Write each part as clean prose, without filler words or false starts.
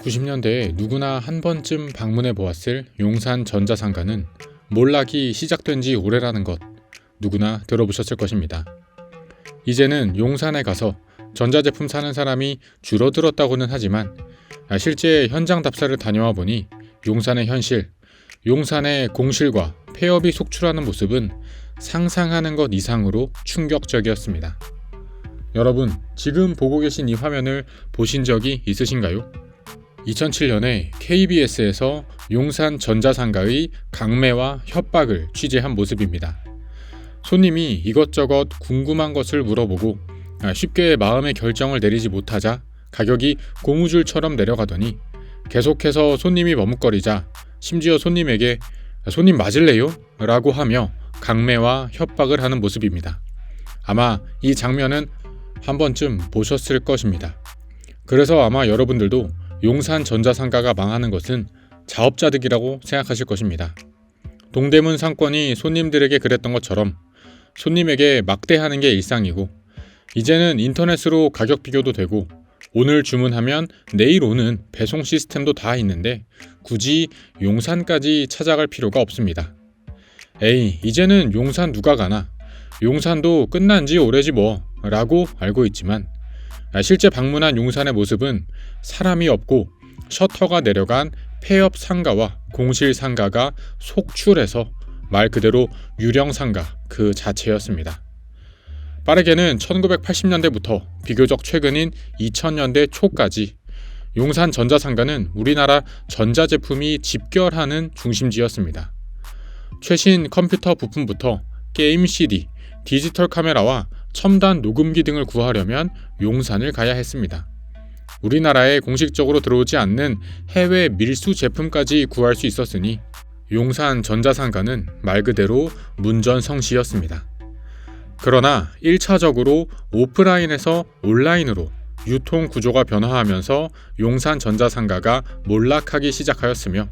90년대에 누구나 한 번쯤 방문해 보았을 용산 전자상가는 몰락이 시작된 지 오래라는 것 누구나 들어보셨을 것입니다. 이제는 용산에 가서 전자제품 사는 사람이 줄어들었다고는 하지만 실제 현장 답사를 다녀와 보니 용산의 현실, 용산의 공실과 폐업이 속출하는 모습은 상상하는 것 이상으로 충격적이었습니다. 여러분, 지금 보고 계신 이 화면을 보신 적이 있으신가요? 2007년에 KBS에서 용산 전자상가의 강매와 협박을 취재한 모습입니다. 손님이 이것저것 궁금한 것을 물어보고 쉽게 마음의 결정을 내리지 못하자 가격이 고무줄처럼 내려가더니 계속해서 손님이 머뭇거리자 심지어 손님에게 "손님 맞을래요?" 라고 하며 강매와 협박을 하는 모습입니다. 아마 이 장면은 한 번쯤 보셨을 것입니다. 그래서 아마 여러분들도 용산 전자상가가 망하는 것은 자업자득이라고 생각하실 것입니다. 동대문 상권이 손님들에게 그랬던 것처럼 손님에게 막대하는 게 일상이고, 이제는 인터넷으로 가격 비교도 되고 오늘 주문하면 내일 오는 배송 시스템도 다 있는데 굳이 용산까지 찾아갈 필요가 없습니다. 에이, 이제는 용산 누가 가나? 용산도 끝난 지 오래지 뭐 라고 알고 있지만 실제 방문한 용산의 모습은 사람이 없고 셔터가 내려간 폐업 상가와 공실 상가가 속출해서 말 그대로 유령 상가 그 자체였습니다. 빠르게는 1980년대부터 비교적 최근인 2000년대 초까지 용산 전자상가는 우리나라 전자제품이 집결하는 중심지였습니다. 최신 컴퓨터 부품부터 게임 CD, 디지털 카메라와 첨단 녹음기 등을 구하려면 용산을 가야 했습니다. 우리나라에 공식적으로 들어오지 않는 해외 밀수 제품까지 구할 수 있었으니 용산 전자상가는 말 그대로 문전성시였습니다. 그러나 1차적으로 오프라인에서 온라인으로 유통 구조가 변화하면서 용산 전자상가가 몰락하기 시작하였으며,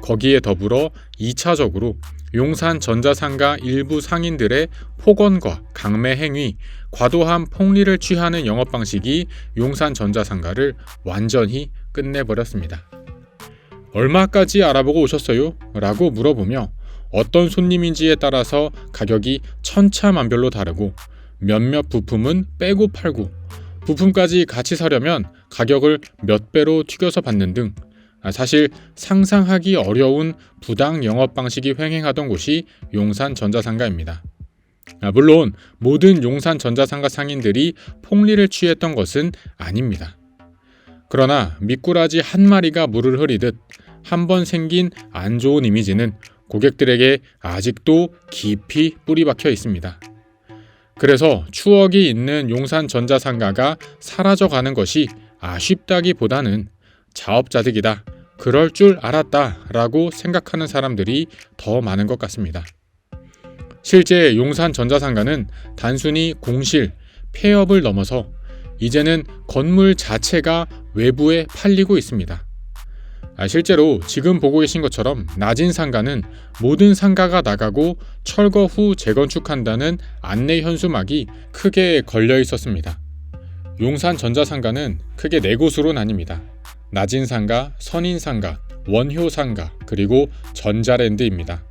거기에 더불어 2차적으로 용산 전자상가 일부 상인들의 폭언과 강매 행위, 과도한 폭리를 취하는 영업 방식이 용산 전자상가를 완전히 끝내버렸습니다. 얼마까지 알아보고 오셨어요? 라고 물어보며 어떤 손님인지에 따라서 가격이 천차만별로 다르고 몇몇 부품은 빼고 팔고 부품까지 같이 사려면 가격을 몇 배로 튀겨서 받는 등 사실 상상하기 어려운 부당 영업 방식이 횡행하던 곳이 용산 전자상가입니다. 물론 모든 용산 전자상가 상인들이 폭리를 취했던 것은 아닙니다. 그러나 미꾸라지 한 마리가 물을 흐리듯 한 번 생긴 안 좋은 이미지는 고객들에게 아직도 깊이 뿌리 박혀 있습니다. 그래서 추억이 있는 용산 전자상가가 사라져가는 것이 아쉽다기보다는 자업자득이다, 그럴 줄 알았다 라고 생각하는 사람들이 더 많은 것 같습니다. 실제 용산 전자상가는 단순히 공실, 폐업을 넘어서 이제는 건물 자체가 외부에 팔리고 있습니다. 실제로 지금 보고 계신 것처럼 낮은 상가는 모든 상가가 나가고 철거 후 재건축한다는 안내 현수막이 크게 걸려 있었습니다. 용산 전자상가는 크게 4곳으로 나뉩니다. 낮은 상가, 선인 상가, 원효 상가, 그리고 전자랜드입니다.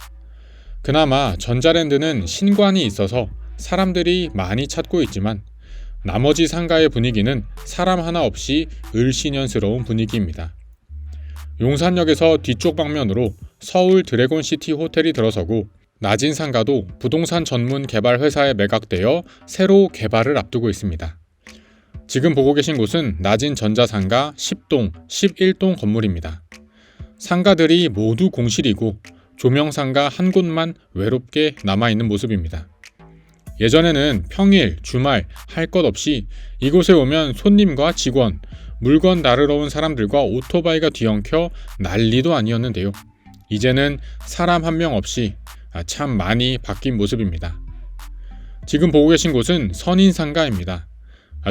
그나마 전자랜드는 신관이 있어서 사람들이 많이 찾고 있지만 나머지 상가의 분위기는 사람 하나 없이 을씨년스러운 분위기입니다. 용산역에서 뒤쪽 방면으로 서울 드래곤시티 호텔이 들어서고, 낮은 상가도 부동산 전문 개발 회사에 매각되어 새로 개발을 앞두고 있습니다. 지금 보고 계신 곳은 낮은 전자상가 10동, 11동 건물입니다. 상가들이 모두 공실이고 조명상가 한 곳만 외롭게 남아있는 모습입니다. 예전에는 평일, 주말 할 것 없이 이곳에 오면 손님과 직원, 물건 나르러 온 사람들과 오토바이가 뒤엉켜 난리도 아니었는데요. 이제는 사람 한 명 없이 참 많이 바뀐 모습입니다. 지금 보고 계신 곳은 선인상가입니다.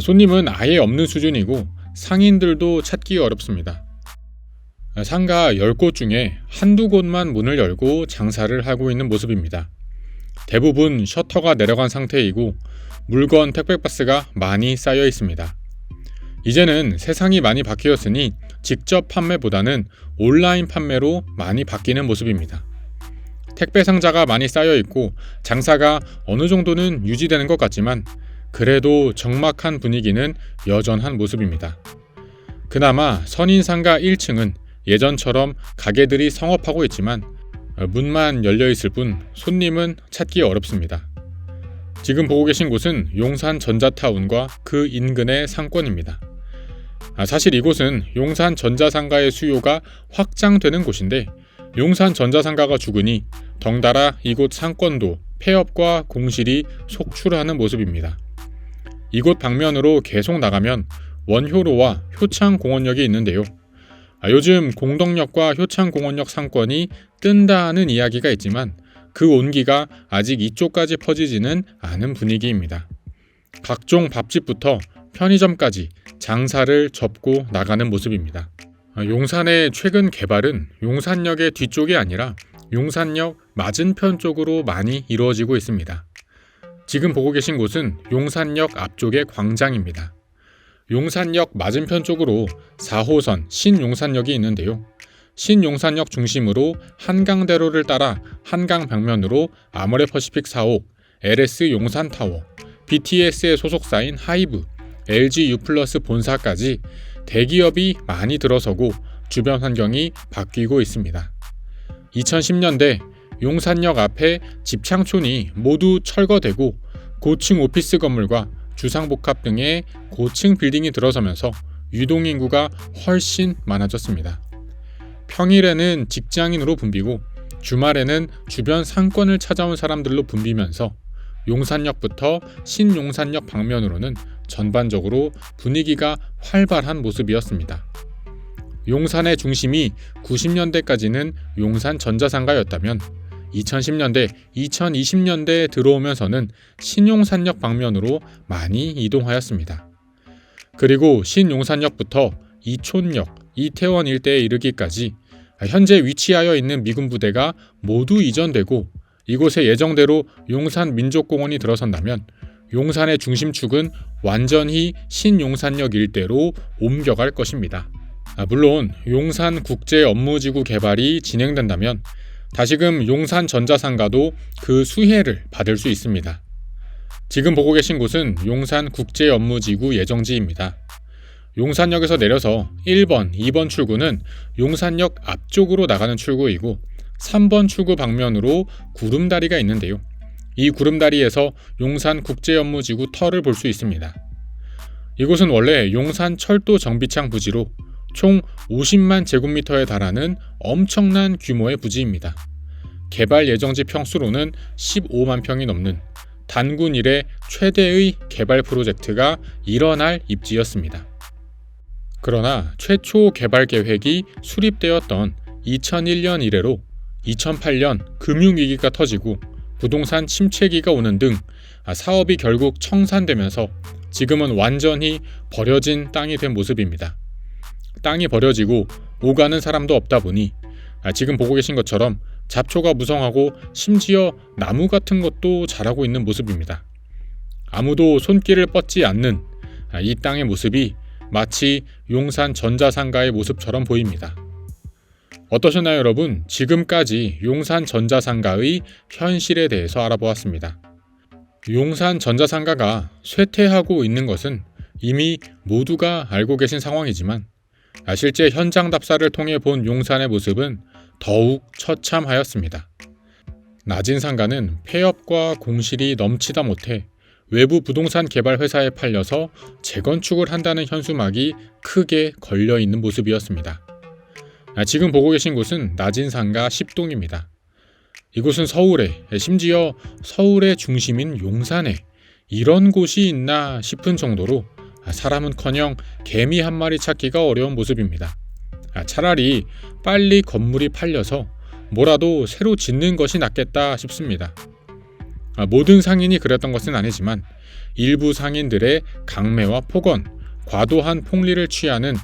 손님은 아예 없는 수준이고 상인들도 찾기 어렵습니다. 상가 10곳 중에 한두 곳만 문을 열고 장사를 하고 있는 모습입니다. 대부분 셔터가 내려간 상태이고 물건 택배박스가 많이 쌓여 있습니다. 이제는 세상이 많이 바뀌었으니 직접 판매보다는 온라인 판매로 많이 바뀌는 모습입니다. 택배 상자가 많이 쌓여 있고 장사가 어느 정도는 유지되는 것 같지만 그래도 적막한 분위기는 여전한 모습입니다. 그나마 선인상가 1층은 예전처럼 가게들이 성업하고 있지만 문만 열려 있을 뿐 손님은 찾기 어렵습니다. 지금 보고 계신 곳은 용산 전자타운과 그 인근의 상권입니다. 사실 이곳은 용산 전자상가의 수요가 확장되는 곳인데 용산 전자상가가 죽으니 덩달아 이곳 상권도 폐업과 공실이 속출하는 모습입니다. 이곳 방면으로 계속 나가면 원효로와 효창공원역이 있는데요. 요즘 공덕역과 효창공원역 상권이 뜬다는 이야기가 있지만 그 온기가 아직 이쪽까지 퍼지지는 않은 분위기입니다. 각종 밥집부터 편의점까지 장사를 접고 나가는 모습입니다. 용산의 최근 개발은 용산역의 뒤쪽이 아니라 용산역 맞은편 쪽으로 많이 이루어지고 있습니다. 지금 보고 계신 곳은 용산역 앞쪽의 광장입니다. 용산역 맞은편 쪽으로 4호선 신용산역이 있는데요. 신용산역 중심으로 한강대로를 따라 한강 벽면으로 아모레퍼시픽 사옥, LS 용산타워, BTS의 소속사인 하이브, LG U+ 본사까지 대기업이 많이 들어서고 주변 환경이 바뀌고 있습니다. 2010년대 용산역 앞에 집창촌이 모두 철거되고 고층 오피스 건물과 주상복합 등의 고층 빌딩이 들어서면서 유동인구가 훨씬 많아졌습니다. 평일에는 직장인으로 붐비고 주말에는 주변 상권을 찾아온 사람들로 붐비면서 용산역부터 신용산역 방면으로는 전반적으로 분위기가 활발한 모습이었습니다. 용산의 중심이 90년대까지는 용산 전자상가였다면 2010년대, 2020년대에 들어오면서는 신용산역 방면으로 많이 이동하였습니다. 그리고 신용산역부터 이촌역, 이태원 일대에 이르기까지 현재 위치하여 있는 미군 부대가 모두 이전되고 이곳에 예정대로 용산 민족공원이 들어선다면 용산의 중심축은 완전히 신용산역 일대로 옮겨갈 것입니다. 물론 용산국제업무지구 개발이 진행된다면 다시금 용산 전자상가도 그 수혜를 받을 수 있습니다. 지금 보고 계신 곳은 용산국제업무지구 예정지입니다. 용산역에서 내려서 1번, 2번 출구는 용산역 앞쪽으로 나가는 출구이고 3번 출구 방면으로 구름다리가 있는데요. 이 구름다리에서 용산국제업무지구 터를 볼 수 있습니다. 이곳은 원래 용산 철도 정비창 부지로 총 50만 제곱미터에 달하는 엄청난 규모의 부지입니다. 개발 예정지 평수로는 15만 평이 넘는 단군 이래 최대의 개발 프로젝트가 일어날 입지였습니다. 그러나 최초 개발 계획이 수립되었던 2001년 이래로 2008년 금융위기가 터지고 부동산 침체기가 오는 등 사업이 결국 청산되면서 지금은 완전히 버려진 땅이 된 모습입니다. 땅이 버려지고 오가는 사람도 없다 보니 지금 보고 계신 것처럼 잡초가 무성하고 심지어 나무 같은 것도 자라고 있는 모습입니다. 아무도 손길을 뻗지 않는 이 땅의 모습이 마치 용산 전자상가의 모습처럼 보입니다. 어떠셨나요, 여러분? 지금까지 용산 전자상가의 현실에 대해서 알아보았습니다. 용산 전자상가가 쇠퇴하고 있는 것은 이미 모두가 알고 계신 상황이지만 실제 현장 답사를 통해 본 용산의 모습은 더욱 처참하였습니다. 낮은 상가는 폐업과 공실이 넘치다 못해 외부 부동산 개발 회사에 팔려서 재건축을 한다는 현수막이 크게 걸려 있는 모습이었습니다. 지금 보고 계신 곳은 낮은 상가 10동입니다. 이곳은 서울에, 심지어 서울의 중심인 용산에 이런 곳이 있나 싶은 정도로 사람은커녕 개미 한 마리 찾기가 어려운 모습입니다. 차라리 빨리 건물이 팔려서 뭐라도 새로 짓는 것이 낫겠다 싶습니다. 모든 상인이 그랬던 것은 아니지만 일부 상인들의 강매와 폭언, 과도한 폭리를 취하는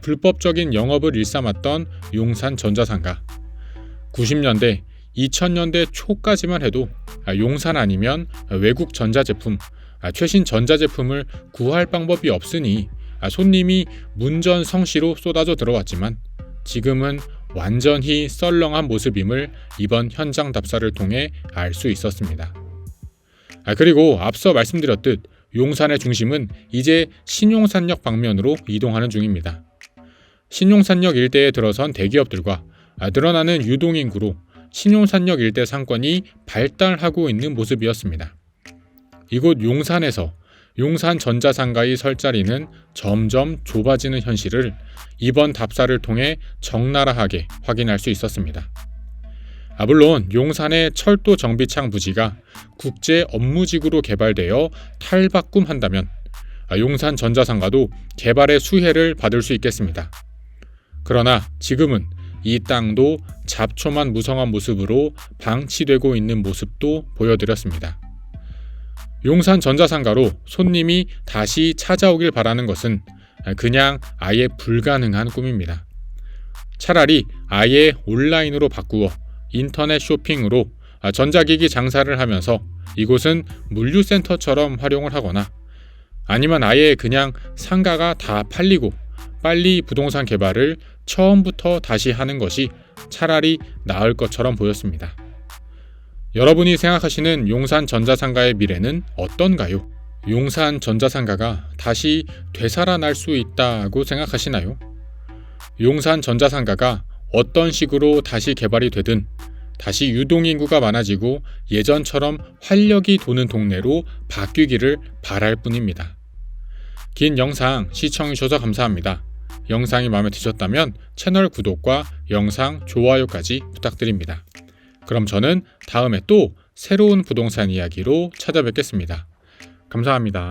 불법적인 영업을 일삼았던 용산 전자상가. 90년대, 2000년대 초까지만 해도 용산 아니면 외국 전자제품, 최신 전자제품을 구할 방법이 없으니 손님이 문전성시로 쏟아져 들어왔지만 지금은 완전히 썰렁한 모습임을 이번 현장 답사를 통해 알 수 있었습니다. 그리고 앞서 말씀드렸듯 용산의 중심은 이제 신용산역 방면으로 이동하는 중입니다. 신용산역 일대에 들어선 대기업들과 늘어나는 유동인구로 신용산역 일대 상권이 발달하고 있는 모습이었습니다. 이곳 용산에서 용산전자상가의 설 자리는 점점 좁아지는 현실을 이번 답사를 통해 적나라하게 확인할 수 있었습니다. 물론 용산의 철도 정비창 부지가 국제 업무지구로 개발되어 탈바꿈한다면 용산전자상가도 개발의 수혜를 받을 수 있겠습니다. 그러나 지금은 이 땅도 잡초만 무성한 모습으로 방치되고 있는 모습도 보여드렸습니다. 용산전자상가로 손님이 다시 찾아오길 바라는 것은 그냥 아예 불가능한 꿈입니다. 차라리 아예 온라인으로 바꾸어 인터넷 쇼핑으로 전자기기 장사를 하면서 이곳은 물류센터처럼 활용을 하거나 아니면 아예 그냥 상가가 다 팔리고 빨리 부동산 개발을 처음부터 다시 하는 것이 차라리 나을 것처럼 보였습니다. 여러분이 생각하시는 용산전자상가의 미래는 어떤가요? 용산전자상가가 다시 되살아날 수 있다고 생각하시나요? 용산전자상가가 어떤 식으로 다시 개발이 되든 다시 유동인구가 많아지고 예전처럼 활력이 도는 동네로 바뀌기를 바랄 뿐입니다. 긴 영상 시청해주셔서 감사합니다. 영상이 마음에 드셨다면 채널 구독과 영상 좋아요까지 부탁드립니다. 그럼 저는 다음에 또 새로운 부동산 이야기로 찾아뵙겠습니다. 감사합니다.